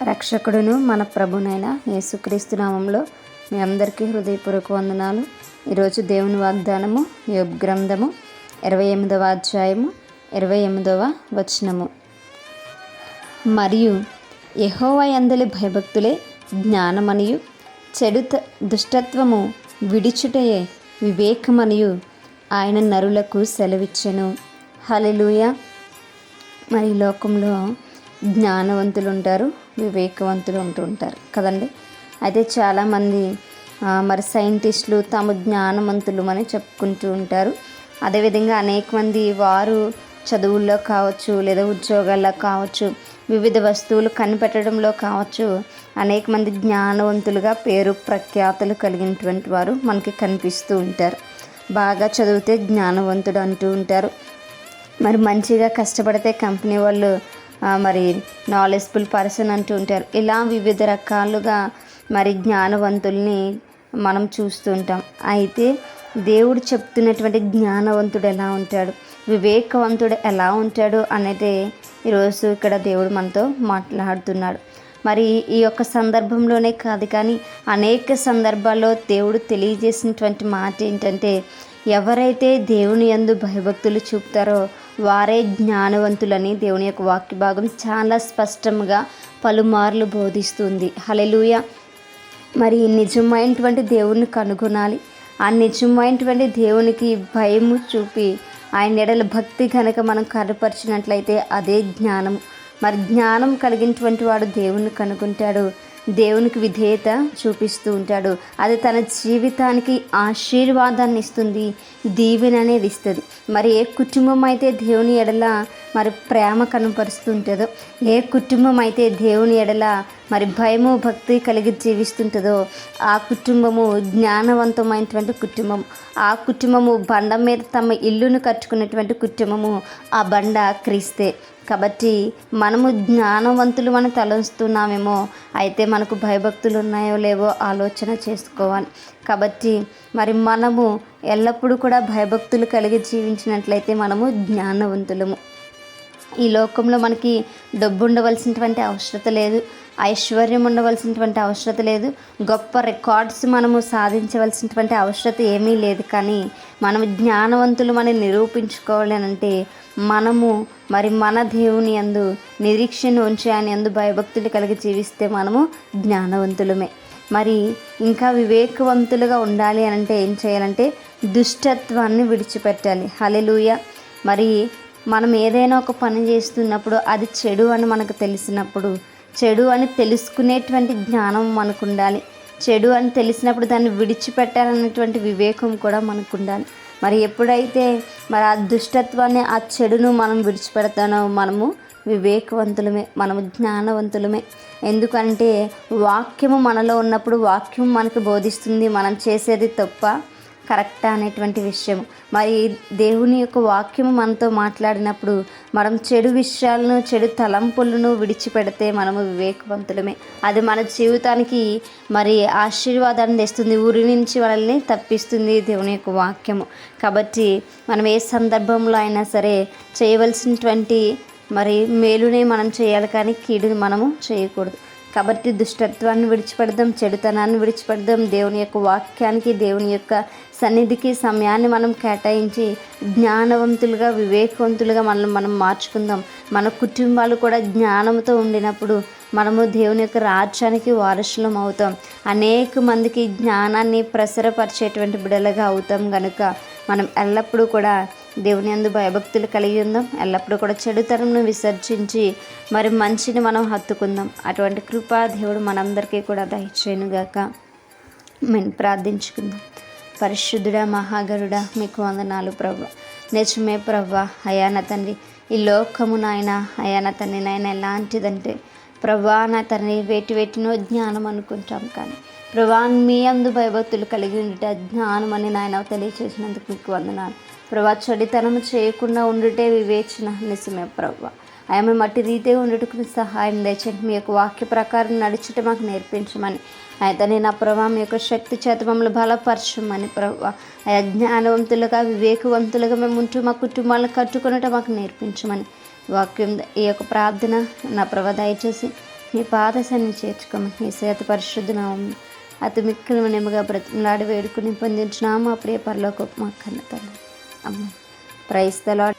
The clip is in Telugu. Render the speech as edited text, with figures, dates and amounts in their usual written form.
రక్షకుడును మన ప్రభునైన యేసుక్రీస్తు నామంలో మీ అందరికీ హృదయపూర్వక వందనాలు. ఈరోజు దేవుని వాగ్దానము యోబు గ్రంథము 28వ అధ్యాయము 28వ వచనము. మరియు యెహోవా యందలి భయభక్తులే జ్ఞానమనియు దుష్టత్వము విడిచుటయే వివేకమనియు ఆయన నరులకు సెలవిచ్చెను. హల్లెలూయా. మరి లోకంలో జ్ఞానవంతులు ఉంటారు, వివేకవంతులు ఉంటుంటారు కదండి. అయితే చాలామంది మరి సైంటిస్టులు తాము జ్ఞానవంతులు అని చెప్పుకుంటూ ఉంటారు. అదేవిధంగా అనేక మంది వారు చదువుల్లో కావచ్చు, లేదా ఉద్యోగాల్లో కావచ్చు, వివిధ వస్తువులు కనిపెట్టడంలో కావచ్చు, అనేక మంది జ్ఞానవంతులుగా పేరు ప్రఖ్యాతులు కలిగినటువంటి వారు మనకి కనిపిస్తూ ఉంటారు. బాగా చదివితే జ్ఞానవంతుడు అంటూ ఉంటారు. మరి మంచిగా కష్టపడితే కంపెనీ వాళ్ళు మరి నాలెడ్జ్ఫుల్ పర్సన్ అంటూ ఉంటారు. ఇలా వివిధ రకాలుగా మరి జ్ఞానవంతుల్ని మనం చూస్తూ ఉంటాం. అయితే దేవుడు చెప్తున్నటువంటి జ్ఞానవంతుడు ఎలా ఉంటాడు, వివేకవంతుడు ఎలా ఉంటాడు అనేది ఈరోజు ఇక్కడ దేవుడు మనతో మాట్లాడుతున్నాడు. మరి ఈ యొక్క సందర్భంలోనే కాదు కానీ అనేక సందర్భాల్లో దేవుడు తెలియజేసినటువంటి మాట ఏంటంటే, ఎవరైతే దేవుని యందు భయభక్తులు చూపుతారో వారే జ్ఞానవంతులని దేవుని యొక్క వాక్య భాగం చాలా స్పష్టంగా పలుమార్లు బోధిస్తుంది. హల్లెలూయా. మరి నిజమైనటువంటి దేవుణ్ణి కనుగొనాలి. ఆ నిజమైనటువంటి దేవునికి భయము చూపి ఆయన ఎడల భక్తి కనుక మనం కనపరిచినట్లయితే అదే జ్ఞానము. మరి జ్ఞానం కలిగినటువంటి వాడు దేవుణ్ణి కనుగొంటాడు, దేవునికి విధేయత చూపిస్తూ ఉంటాడు. అది తన జీవితానికి ఆశీర్వాదాన్ని ఇస్తుంది, దీవెన అనేది ఇస్తుంది. మరి ఏ కుటుంబం అయితే దేవుని ఎడల మరి ప్రేమ కనపరుస్తుంటుందో, ఏ కుటుంబం అయితే దేవుని ఎడల మరి భయము భక్తి కలిగి జీవిస్తుంటుందో ఆ కుటుంబము జ్ఞానవంతమైనటువంటి కుటుంబం. ఆ కుటుంబము బండ మీద తమ ఇల్లును కట్టుకున్నటువంటి కుటుంబము. ఆ బండ క్రీస్తే. కాబట్టి మనము జ్ఞానవంతులు అని తలంస్తున్నామేమో, అయితే మనకు భయభక్తులు ఉన్నాయో లేవో ఆలోచన చేసుకోవాలి. కాబట్టి మరి మనము ఎల్లప్పుడూ కూడా భయభక్తులు కలిగి జీవించినట్లయితే మనము జ్ఞానవంతులము. ఈ లోకంలో మనకి డబ్బు ఉండవలసినటువంటి అవసరం లేదు, ఐశ్వర్యం ఉండవలసినటువంటి అవసరం లేదు, గొప్ప రికార్డ్స్ మనము సాధించవలసినటువంటి అవసరం ఏమీ లేదు. కానీ మనం జ్ఞానవంతులు అని నిరూపించుకోవాలి అంటే మనము మరి మన దేవుని యందు నిరీక్షణ ఉంచి ఆయన యందు భయభక్తులు కలిగి జీవిస్తే మనము జ్ఞానవంతులమే. మరి ఇంకా వివేకవంతులుగా ఉండాలి అని అంటే ఏం చేయాలంటే దుష్టత్వాన్ని విడిచిపెట్టాలి. హల్లెలూయా. మరి మనం ఏదైనా ఒక పని చేస్తున్నప్పుడు అది చెడు అని మనకు తెలిసినప్పుడు, చెడు అని తెలుసుకునేటువంటి జ్ఞానం మనకు ఉండాలి. చెడు అని తెలిసినప్పుడు దాన్ని విడిచిపెట్టాలనేటువంటి వివేకం కూడా మనకు ఉండాలి. మరి ఎప్పుడైతే మరి ఆ దుష్టత్వాన్ని, ఆ చెడును మనం విడిచిపెడతానో మనము వివేకవంతులమే, మనము జ్ఞానవంతులమే. ఎందుకంటే వాక్యము మనలో ఉన్నప్పుడు వాక్యం మనకు బోధిస్తుంది మనం చేసేది తప్ప కరెక్టా అనేటువంటి విషయం. మరి దేవుని యొక్క వాక్యము మనతో మాట్లాడినప్పుడు మనం చెడు విషయాలను, చెడు తలంపులను విడిచిపెడితే మనము వివేకవంతులమే. అది మన జీవితానికి మరి ఆశీర్వాదాన్ని తెస్తుంది, ఊరి నుంచి మనల్ని తప్పిస్తుంది దేవుని యొక్క వాక్యము. కాబట్టి మనం ఏ సందర్భంలో అయినా సరే చేయవలసినటువంటి మరి మేలునే మనం చేయాలి, కానీ కీడుని మనము చేయకూడదు. కాబట్టి దుష్టత్వాన్ని విడిచిపెడదాం, చెడుతనాన్ని విడిచిపెడదాం. దేవుని యొక్క వాక్యానికి, దేవుని యొక్క సన్నిధికి సమయాన్ని మనం కేటాయించి జ్ఞానవంతులుగా, వివేకవంతులుగా మనం మార్చుకుందాం. మన కుటుంబాలు కూడా జ్ఞానంతో ఉండినప్పుడు మనము దేవుని యొక్క రాజ్యానికి వారసులం అవుతాం. అనేక మందికి జ్ఞానాన్ని ప్రసరపరిచేటువంటి బిడ్డలుగా అవుతాం. కనుక మనం ఎల్లప్పుడూ కూడా దేవుని యందు భయభక్తులు కలిగి ఉందాం. ఎల్లప్పుడూ కూడా చెడుతనంను విసర్జించి మరి మంచిని మనం హత్తుకుందాం. అటువంటి కృపా దేవుడు మనందరికీ కూడా దయచేయునుగాక. మేము ప్రార్థించుకుందాం. పరిశుద్ధుడా, మహాగరుడా, మీకు వందనాలు ప్రభు. నిజమే ప్రభు. అయా నా తండ్రి, ఈ లోకము నాయన, అయా నా తండ్రి నాయన ఎలాంటిదంటే ప్రభా నా తండ్రి వేటినో జ్ఞానం అనుకుంటాం, కానీ ప్రభా మీ యందు భయభక్తులు కలిగి ఉండుట జ్ఞానం అని నాయన తెలియచేసినందుకు మీకు వందనాలు ప్రభా. చెడుతనము చేయకుండా ఉండుటే వివేచన. నిజమే ప్రభా. ఆమె మట్టి రీతే ఉండుటకు సహాయం దయచేయండి. మీ యొక్క వాక్య ప్రకారం నడుచుట మాకు నేర్పించమని, అయితే నా ప్రభా మీ యొక్క శక్తి చేత మమ్మల్ని బలపరచమని ప్రభా. ఆయా జ్ఞానవంతులుగా, వివేకవంతులుగా మేము ఉంటూ మా కుటుంబాలను కట్టుకున్నట్టు మాకు నేర్పించమని వాక్యం ఈ యొక్క ప్రార్థన నా ప్రభా దయచేసి నీ పాదశాన్ని చేర్చుకోమని నీ చేత పరిశుద్ధ నామం అతి మిక్కులు నెమ్మగా బ్రతిమలాడి వేడుకుని పొందించినాము. అప్పుడే పరలోకి మా కన్న తల్లి. అమ్మ ప్రైజ్ ద లార్డ్.